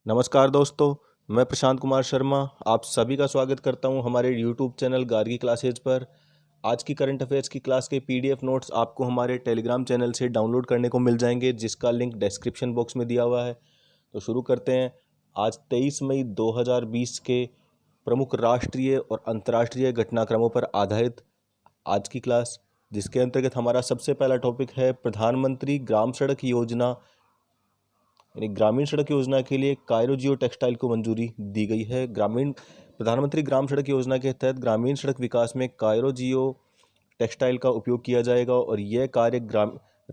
नमस्कार दोस्तों, मैं प्रशांत कुमार शर्मा आप सभी का स्वागत करता हूं हमारे यूट्यूब चैनल गार्गी क्लासेज पर। आज की करंट अफेयर्स की क्लास के पीडीएफ नोट्स आपको हमारे टेलीग्राम चैनल से डाउनलोड करने को मिल जाएंगे, जिसका लिंक डिस्क्रिप्शन बॉक्स में दिया हुआ है। तो शुरू करते हैं। आज 23 मई 2020 के प्रमुख राष्ट्रीय और अंतर्राष्ट्रीय घटनाक्रमों पर आधारित आज की क्लास, जिसके अंतर्गत हमारा सबसे पहला टॉपिक है प्रधानमंत्री ग्राम सड़क योजना यानी ग्रामीण सड़क योजना के लिए कायरो जियो टेक्सटाइल को मंजूरी दी गई है। प्रधानमंत्री ग्राम सड़क योजना के तहत ग्रामीण सड़क विकास में कायरो जियो टेक्सटाइल का उपयोग किया जाएगा और यह कार्य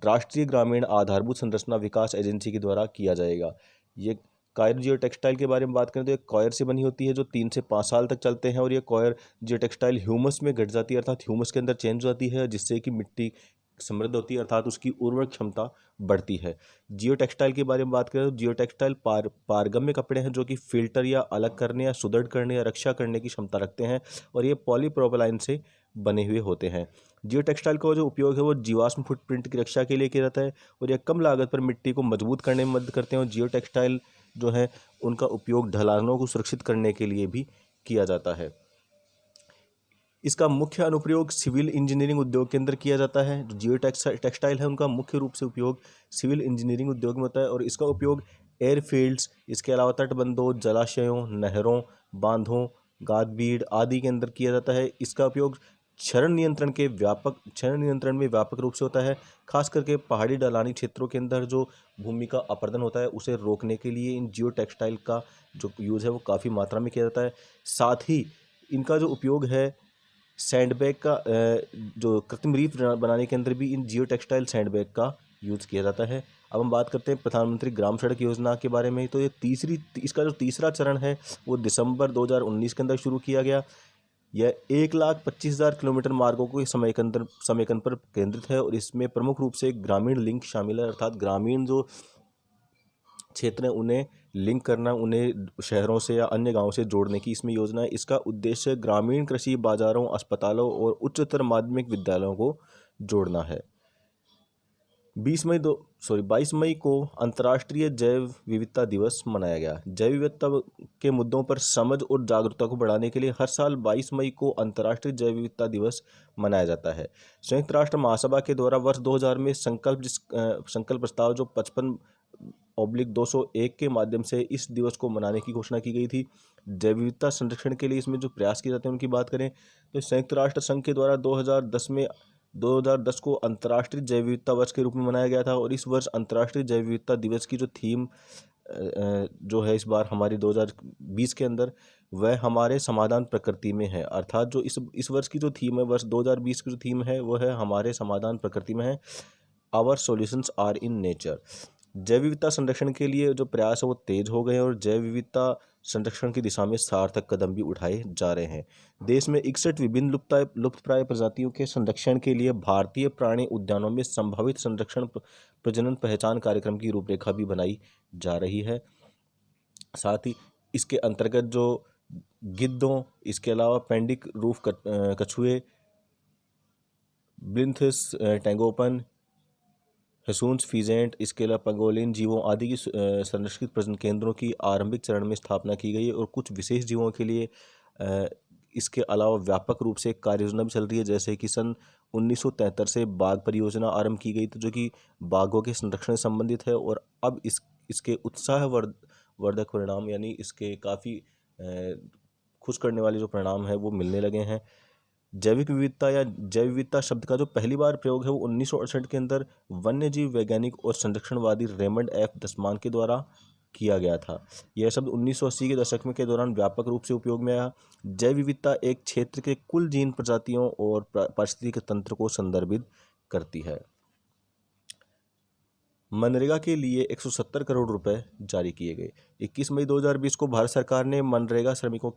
राष्ट्रीय ग्रामीण आधारभूत संरचना विकास एजेंसी के द्वारा किया जाएगा। ये कायर जियो टेक्सटाइल के बारे में बात करें तो एक कॉयर से बनी होती है जो 3 से 5 साल तक चलते हैं, और ये कॉयर जियो टेक्सटाइल ह्यूमस में घट जाती है, अर्थात ह्यूमस के अंदर चेंज हो जाती है, जिससे कि मिट्टी समृद्ध होती है, अर्थात उसकी उर्वरक क्षमता बढ़ती है। जियो टेक्सटाइल के बारे में बात करें तो जियो टेक्सटाइल पारगम्य कपड़े हैं जो कि फिल्टर या अलग करने या सुदृढ़ करने या रक्षा करने की क्षमता रखते हैं, और ये पॉलीप्रोपिलीन से बने हुए होते हैं। जियो टेक्सटाइल का जो उपयोग है वो जीवाश्म फुटप्रिंट की रक्षा के लिए किया जाता है, और यह कम लागत पर मिट्टी को मजबूत करने में मदद करते हैं। और जियो टेक्सटाइल जो है उनका उपयोग ढलानों को सुरक्षित करने के लिए भी किया जाता है। इसका मुख्य अनुप्रयोग सिविल इंजीनियरिंग उद्योग के अंदर किया जाता है। जो जियो टेक्सटाइल है उनका मुख्य रूप से उपयोग सिविल इंजीनियरिंग उद्योग में होता है, और इसका उपयोग एयरफील्ड्स, इसके अलावा तटबंधों, जलाशयों, नहरों, बांधों, गाद बीड़ आदि के अंदर किया जाता है। इसका उपयोग क्षरण नियंत्रण में व्यापक रूप से होता है, खास करके पहाड़ी ढलानी क्षेत्रों के अंदर जो भूमि का अपरदन होता है उसे रोकने के लिए इन जियो टेक्सटाइल का जो यूज़ है वो काफ़ी मात्रा में किया जाता है। साथ ही इनका जो उपयोग है सैंडबैग का जो कृत्रिम रीफ बनाने के अंदर भी इन जियो टेक्सटाइल सैंडबैग का यूज़ किया जाता है। अब हम बात करते हैं प्रधानमंत्री ग्राम सड़क योजना के बारे में। तो इसका जो तीसरा चरण है वो दिसंबर 2019 के अंदर शुरू किया गया। यह 1,25,000 किलोमीटर मार्गों को समयकन पर केंद्रित है, और इसमें प्रमुख रूप से ग्रामीण लिंक शामिल है, अर्थात ग्रामीण जो क्षेत्र है उन्हें लिंक करना, उन्हें शहरों से या अन्य गांवों से जोड़ने की इसमें योजना है। इसका उद्देश्य ग्रामीण कृषि बाजारों, अस्पतालों और उच्चतर माध्यमिक विद्यालयों को जोड़ना है। 22 मई को अंतर्राष्ट्रीय जैव विविधता दिवस मनाया गया। जैव विविधता के मुद्दों पर समझ और जागरूकता को बढ़ाने के लिए हर साल 22 मई को अंतर्राष्ट्रीय जैव विविधता दिवस मनाया जाता है। संयुक्त राष्ट्र महासभा के द्वारा वर्ष 2000 में संकल्प प्रस्ताव जो 55/201 के माध्यम से इस दिवस को मनाने की घोषणा की गई थी। जैव विविधता संरक्षण के लिए इसमें जो प्रयास किए जाते हैं उनकी बात करें तो संयुक्त राष्ट्र संघ के द्वारा 2010 को अंतर्राष्ट्रीय जैव विविधता वर्ष के रूप में मनाया गया था, और इस वर्ष अंतर्राष्ट्रीय जैव विविधता दिवस की जो थीम जो है इस बार हमारी 2020 के अंदर वह हमारे समाधान प्रकृति में है, अर्थात जो इस वर्ष की जो थीम है, वर्ष 2020 की जो थीम है वो है हमारे समाधान प्रकृति में है, our solutions are in nature. जैव विविधता संरक्षण के लिए जो प्रयास है वो तेज हो गए हैं, और जैव विविधता संरक्षण की दिशा में सार्थक कदम भी उठाए जा रहे हैं। देश में 61 विभिन्न लुप्तप्राय प्रजातियों के संरक्षण के लिए भारतीय प्राणी उद्यानों में संभावित संरक्षण प्रजनन पहचान कार्यक्रम की रूपरेखा भी बनाई जा रही है। साथ ही इसके अंतर्गत जो गिद्धों, इसके अलावा पेंडिक रूफ कछुए, ब्लिंथस टैंगोपन, हसून्स फीजेंट, इसके अलावा पंगोलिन जीवों आदि की संरक्षित प्रजनन केंद्रों की आरंभिक चरण में स्थापना की गई है, और कुछ विशेष जीवों के लिए इसके अलावा व्यापक रूप से कार्य योजना भी चल रही है। जैसे कि सन 1973 से बाघ परियोजना आरंभ की गई थी जो कि बाघों के संरक्षण से संबंधित है, और अब इसके उत्साहवर्धक परिणाम यानी इसके काफ़ी खुश करने वाले जो परिणाम है वो मिलने लगे हैं। जैविक विविधता या जैव विविधता शब्द का जो पहली बार प्रयोग है वो 1968 के अंदर वन्यजीव वैज्ञानिक और संरक्षणवादी रेमंड एफ दसमान के द्वारा किया गया था। यह शब्द 1980 के दशक में के दौरान व्यापक रूप से उपयोग में आया। जैव विविधता एक क्षेत्र के कुल जीन प्रजातियों और पारिस्थितिक तंत्र को संदर्भित करती है। मनरेगा के लिए 170 करोड़ रुपए जारी किए गए। 21 मई 2020 को भारत सरकार ने मनरेगा श्रमिकों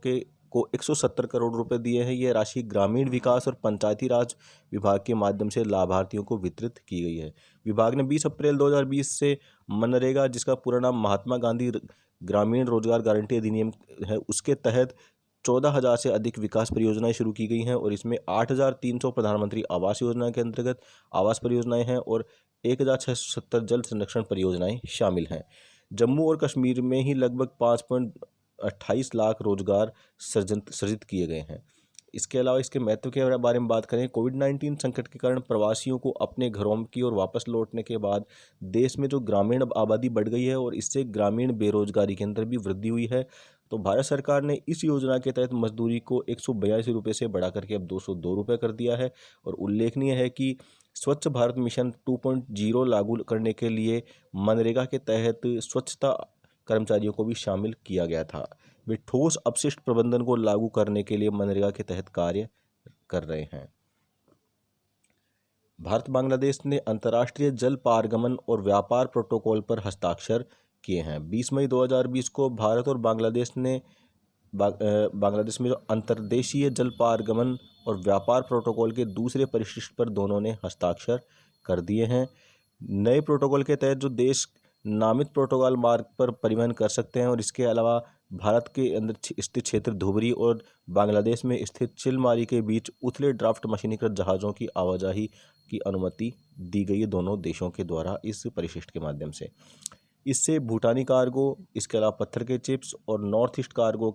को 170 करोड़ रुपए दिए हैं। यह राशि ग्रामीण विकास और पंचायती राज विभाग के माध्यम से लाभार्थियों को वितरित की गई है। विभाग ने 20 अप्रैल 2020 से मनरेगा, जिसका पूरा नाम महात्मा गांधी ग्रामीण रोजगार गारंटी अधिनियम है, उसके तहत 14,000 से अधिक विकास परियोजनाएं शुरू की गई हैं, और इसमें 8,300 प्रधानमंत्री आवास योजना के अंतर्गत आवास परियोजनाएं हैं और 1,670 जल संरक्षण परियोजनाएं शामिल हैं। जम्मू और कश्मीर में ही लगभग 5.28 लाख रोजगार सृजित किए गए हैं। इसके अलावा इसके महत्व के बारे में बात करें, कोविड-19 संकट के कारण प्रवासियों को अपने घरों की ओर वापस लौटने के बाद देश में जो ग्रामीण आबादी बढ़ गई है और इससे ग्रामीण बेरोजगारी के अंदर भी वृद्धि हुई है। तो भारत सरकार ने इस योजना के तहत मजदूरी को 182 रुपये से बढ़ा करके अब 202 रुपये कर दिया है। और उल्लेखनीय है कि स्वच्छ भारत मिशन 2.0 लागू करने के लिए मनरेगा के तहत स्वच्छता कर्मचारियों को भी शामिल किया गया था। वे ठोस अपशिष्ट प्रबंधन को लागू करने के लिए मनरेगा के तहत कार्य कर रहे हैं। भारत बांग्लादेश ने अंतर्राष्ट्रीय जल पारगमन और व्यापार प्रोटोकॉल पर हस्ताक्षर किए हैं। 20 मई 2020 को भारत और बांग्लादेश ने बांग्लादेश में जो अंतर्देशीय जल पारगमन और व्यापार प्रोटोकॉल के दूसरे परिशिष्ट पर दोनों ने हस्ताक्षर कर दिए हैं। नए प्रोटोकॉल के तहत जो देश नामित प्रोटोकॉल मार्ग पर परिवहन कर सकते हैं और इसके अलावा भारत के अंदर स्थित क्षेत्र धुबरी और बांग्लादेश में स्थित चिलमारी के बीच उथले ड्राफ्ट मशीनीकृत जहाज़ों की आवाजाही की अनुमति दी गई है दोनों देशों के द्वारा इस परिशिष्ट के माध्यम से। इससे भूटानी कार्गो, इसके अलावा पत्थर के चिप्स और नॉर्थ ईस्ट कार्गो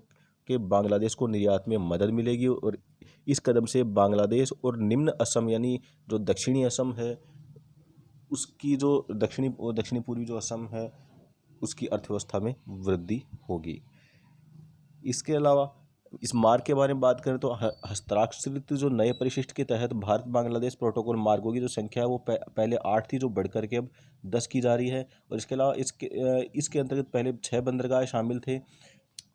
के बांग्लादेश को निर्यात में मदद मिलेगी। और इस कदम से बांग्लादेश और निम्न असम यानी जो दक्षिणी असम है उसकी जो दक्षिणी पूर्वी जो असम है उसकी अर्थव्यवस्था में वृद्धि होगी। इसके अलावा इस मार्ग के बारे में बात करें तो हस्ताक्षरित जो नए परिशिष्ट के तहत भारत बांग्लादेश प्रोटोकॉल मार्गों की जो संख्या है वो पहले 8 थी जो बढ़कर के अब 10 की जा रही है। और इसके अलावा इसके अंतर्गत पहले 6 बंदरगाह शामिल थे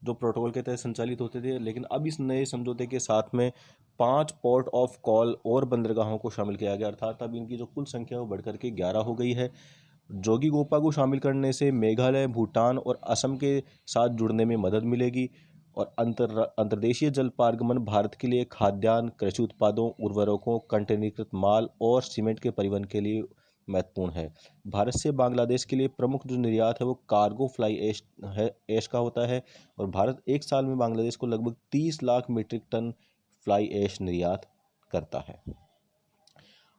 जो प्रोटोकॉल के तहत संचालित होते थे, लेकिन अब इस नए समझौते के साथ में 5 पोर्ट ऑफ कॉल और बंदरगाहों को शामिल किया गया, अर्थात अब इनकी जो कुल संख्या वो बढ़कर के 11 हो गई है। जोगीघोपा को शामिल करने से मेघालय, भूटान और असम के साथ जुड़ने में मदद मिलेगी। और अंतर्देशीय जल पारगमन भारत के लिए खाद्यान्न, कृषि उत्पादों, उर्वरकों, कंटेनरीकृत माल और सीमेंट के परिवहन के लिए महत्वपूर्ण है। भारत से बांग्लादेश के लिए प्रमुख जो निर्यात है वो कार्गो फ्लाई ऐश का होता है। और भारत एक साल में बांग्लादेश को लगभग 30 lakh metric ton fly ash निर्यात करता है।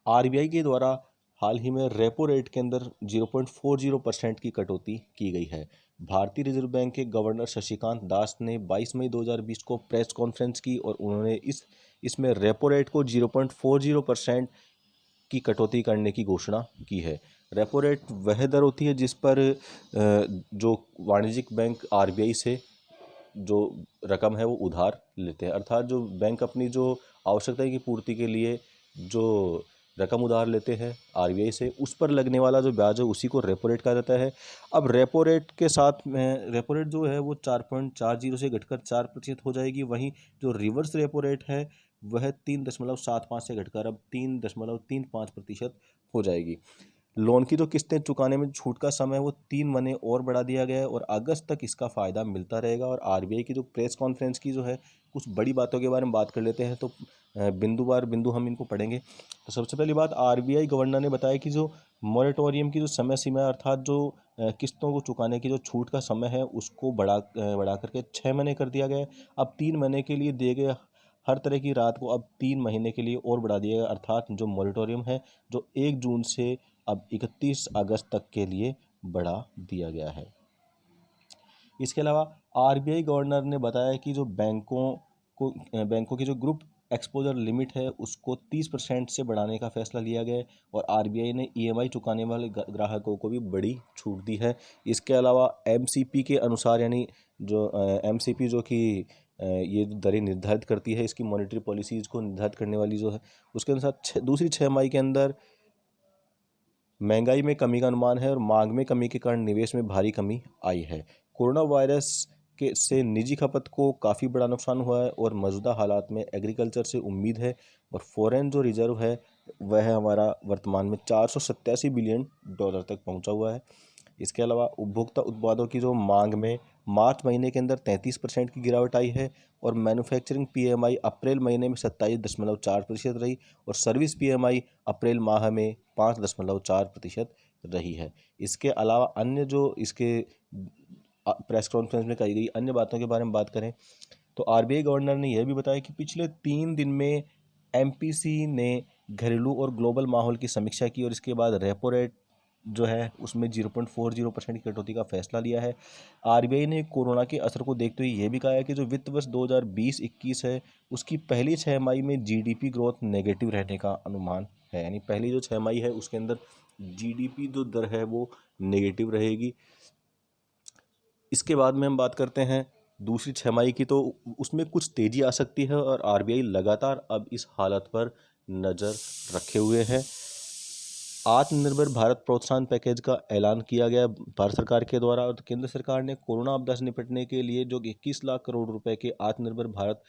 आरबीआई के द्वारा हाल ही में रेपो रेट के अंदर 0.40% की कटौती की गई है। भारतीय रिजर्व बैंक के गवर्नर शक्तिकांत दास ने 22 मई 2020 को प्रेस कॉन्फ्रेंस की और उन्होंने इसमें रेपो रेट को 0.40% की कटौती करने की घोषणा की है। रेपो रेट वह दर होती है जिस पर जो वाणिज्यिक बैंक आरबीआई से जो रकम है वो उधार लेते हैं, अर्थात जो बैंक अपनी जो आवश्यकता की पूर्ति के लिए जो रकम उधार लेते हैं आरबीआई से, उस पर लगने वाला जो ब्याज है उसी को रेपो रेट कहा जाता है। अब रेपो रेट के साथ में रेपो रेट जो है वो 4.40 से घटकर 4% हो जाएगी। वहीं जो रिवर्स रेपो रेट है वह 3.75 से घटकर अब 3.35% हो जाएगी। लोन की जो किस्तें चुकाने में छूट का समय वो 3 महीने और बढ़ा दिया गया है और अगस्त तक इसका फ़ायदा मिलता रहेगा। और आरबीआई की जो प्रेस कॉन्फ्रेंस की जो है कुछ बड़ी बातों के बारे में बात कर लेते हैं, तो बिंदु हम इनको पढ़ेंगे। तो सबसे पहली बात, आरबीआई गवर्नर ने बताया कि जो मॉरेटोरियम की जो समय सीमा है, अर्थात जो किस्तों को चुकाने की जो छूट का समय है उसको बढ़ा करके 6 महीने कर दिया गया है। अब 3 महीने के लिए दिए गए हर तरह की रात को अब 3 महीने के लिए और बढ़ा दिया गया, अर्थात जो मॉरेटोरियम है जो 1 जून से अब 31 अगस्त तक के लिए बढ़ा दिया गया है। इसके अलावा आरबीआई गवर्नर ने बताया कि जो बैंकों की जो ग्रुप एक्सपोजर लिमिट है उसको 30% से बढ़ाने का फैसला लिया गया है। और आरबीआई ने ईएमआई चुकाने वाले ग्राहकों को भी बड़ी छूट दी है। इसके अलावा एमसीपी के अनुसार, यानी जो एमसीपी जो कि ये दरें निर्धारित करती है, इसकी मॉनेटरी पॉलिसीज़ को निर्धारित करने वाली जो है, उसके अनुसार दूसरी 6 माही के अंदर महंगाई में कमी का अनुमान है और मांग में कमी के कारण निवेश में भारी कमी आई है। कोरोना वायरस से निजी खपत को काफ़ी बड़ा नुकसान हुआ है और मौजूदा हालात में एग्रीकल्चर से उम्मीद है। और फॉरेन जो रिजर्व है वह हमारा वर्तमान में 487 बिलियन डॉलर तक पहुंचा हुआ है। इसके अलावा उपभोक्ता उत्पादों की जो मांग में मार्च महीने के अंदर 33% की गिरावट आई है। और मैन्युफैक्चरिंग पीएमआई अप्रैल महीने में 27.4% रही और सर्विस पीएमआई अप्रैल माह में 5.4% रही है। इसके अलावा अन्य जो इसके प्रेस कॉन्फ्रेंस में कही गई अन्य बातों के बारे में बात करें तो आरबीआई गवर्नर ने यह भी बताया कि पिछले 3 दिन में एमपीसी ने घरेलू और ग्लोबल माहौल की समीक्षा की और इसके बाद रेपो रेट जो है उसमें 0.40% की कटौती का फैसला लिया है। आरबीआई ने कोरोना के असर को देखते हुए ये भी कहा है कि जो वित्त वर्ष 2020-21 है उसकी पहली छमाही में जीडीपी ग्रोथ नेगेटिव रहने का अनुमान है, यानी पहली जो छमाही है उसके अंदर जीडीपी जो दर है वो नेगेटिव रहेगी। इसके बाद में हम बात करते हैं दूसरी छमाही की, तो उसमें कुछ तेजी आ सकती है और आरबीआई लगातार अब इस हालत पर नज़र रखे हुए है। आत्मनिर्भर भारत प्रोत्साहन पैकेज का ऐलान किया गया भारत सरकार के द्वारा, और केंद्र सरकार ने कोरोना आपदा से निपटने के लिए जो 21 लाख करोड़ रुपए के आत्मनिर्भर भारत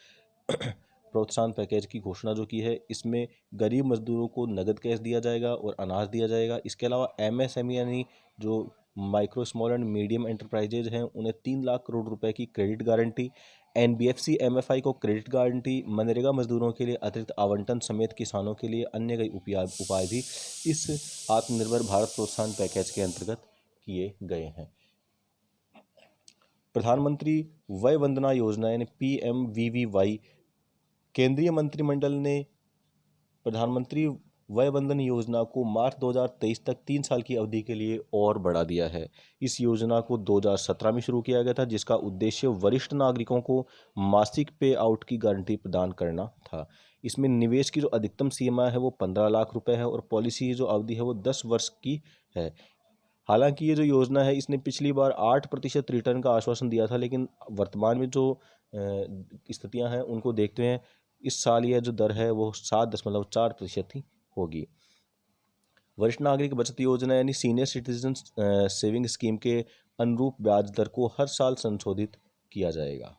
प्रोत्साहन पैकेज की घोषणा जो की है, इसमें गरीब मजदूरों को नगद कैश दिया जाएगा और अनाज दिया जाएगा। इसके अलावा एमएसएमई यानी जो micro small and medium enterprises हैं उन्हें 3 लाख करोड़ रुपए की क्रेडिट गारंटी, एनबीएफसी एमएफआई को क्रेडिट गारंटी, मनरेगा मजदूरों के लिए अतिरिक्त आवंटन समेत किसानों के लिए अन्य कई उपाय भी इस आत्मनिर्भर भारत प्रोत्साहन पैकेज के अंतर्गत किए गए हैं। प्रधानमंत्री वय वंदना योजना यानी PMVVY, केंद्रीय मंत्रिमंडल ने प्रधानमंत्री वय वंदन योजना को मार्च 2023 तक 3 साल की अवधि के लिए और बढ़ा दिया है। इस योजना को 2017 में शुरू किया गया था, जिसका उद्देश्य वरिष्ठ नागरिकों को मासिक पे आउट की गारंटी प्रदान करना था। इसमें निवेश की जो अधिकतम सीमा है वो 15 लाख रुपए है और पॉलिसी की जो अवधि है वो 10 वर्ष की है। हालांकि ये जो योजना है इसने पिछली बार 8% रिटर्न का आश्वासन दिया था, लेकिन वर्तमान में जो स्थितियां हैं उनको देखते हुए इस साल यह जो दर है वो 7.4% ही होगी। वरिष्ठ नागरिक बचत योजना यानी सीनियर सिटीजन सेविंग स्कीम के अनुरूप ब्याज दर को हर साल संशोधित किया जाएगा।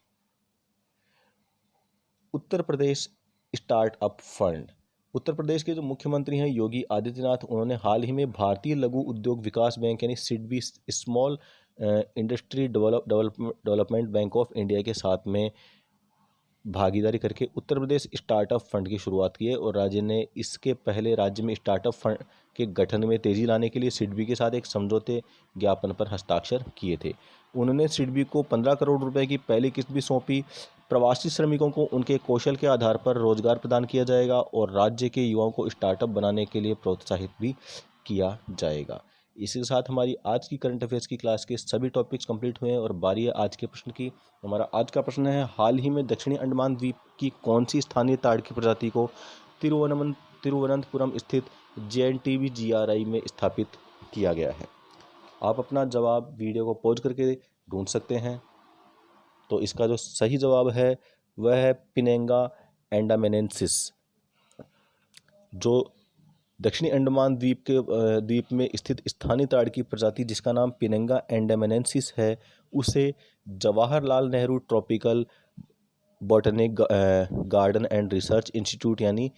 उत्तर प्रदेश स्टार्टअप फंड, उत्तर प्रदेश के जो मुख्यमंत्री हैं योगी आदित्यनाथ, उन्होंने हाल ही में भारतीय लघु उद्योग विकास बैंक यानी SIDBI, small industry development bank of India के साथ में भागीदारी करके उत्तर प्रदेश स्टार्टअप फंड की शुरुआत की है और राज्य ने इसके पहले राज्य में स्टार्टअप फंड के गठन में तेजी लाने के लिए सिडबी के साथ एक समझौते ज्ञापन पर हस्ताक्षर किए थे। उन्होंने सिडबी को 15 करोड़ रुपए की पहली किस्त भी सौंपी। प्रवासी श्रमिकों को उनके कौशल के आधार पर रोजगार प्रदान किया जाएगा और राज्य के युवाओं को स्टार्टअप बनाने के लिए प्रोत्साहित भी किया जाएगा। इसी के साथ हमारी आज की करंट अफेयर्स की क्लास के सभी टॉपिक्स कंप्लीट हुए हैं और बारी है आज के प्रश्न की। हमारा आज का प्रश्न है, हाल ही में दक्षिणी अंडमान द्वीप की कौन सी स्थानीय ताड़ की प्रजाति को तिरुवनंतपुरम स्थित JNTBGRI में स्थापित किया गया है? आप अपना जवाब वीडियो को पॉज करके ढूंढ सकते हैं। तो इसका जो सही जवाब है वह है पिनेंगा एंडामेनेंसिस। जो दक्षिणी अंडमान द्वीप में स्थित स्थानीय ताड़ की प्रजाति जिसका नाम पिनेंगा एंडामेनेंसिस है, उसे Jawaharlal Nehru tropical botanic garden and research institute यानी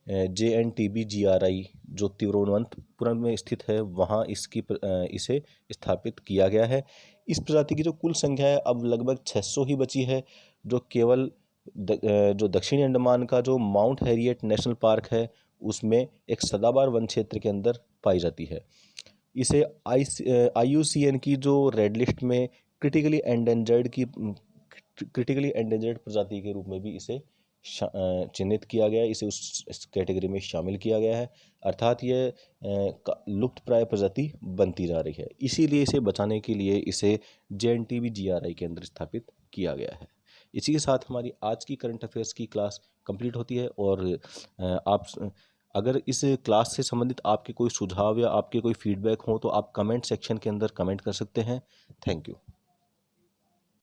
JNTBGRI जो तिरुवनंतपुरम में स्थित है वहाँ इसे स्थापित किया गया है। इस प्रजाति की जो कुल संख्या है अब लगभग 600 ही बची है, जो केवल जो दक्षिणी अंडमान का जो माउंट हैरियट नेशनल पार्क है उसमें एक सदाबहार वन क्षेत्र के अंदर पाई जाती है। इसे IUCN की जो रेड लिस्ट में क्रिटिकली एंडेंजर्ड प्रजाति के रूप में भी इसे चिन्हित किया गया है, इसे उस कैटेगरी में शामिल किया गया है, अर्थात ये लुप्त प्राय प्रजाति बनती जा रही है। इसीलिए इसे बचाने के लिए इसे JNTBGRI के अंदर स्थापित किया गया है। इसी के साथ हमारी आज की करंट अफेयर्स की क्लास कंप्लीट होती है और आप अगर इस क्लास से संबंधित आपके कोई सुझाव या आपके कोई फीडबैक हो तो आप कमेंट सेक्शन के अंदर कमेंट कर सकते हैं। Thank you.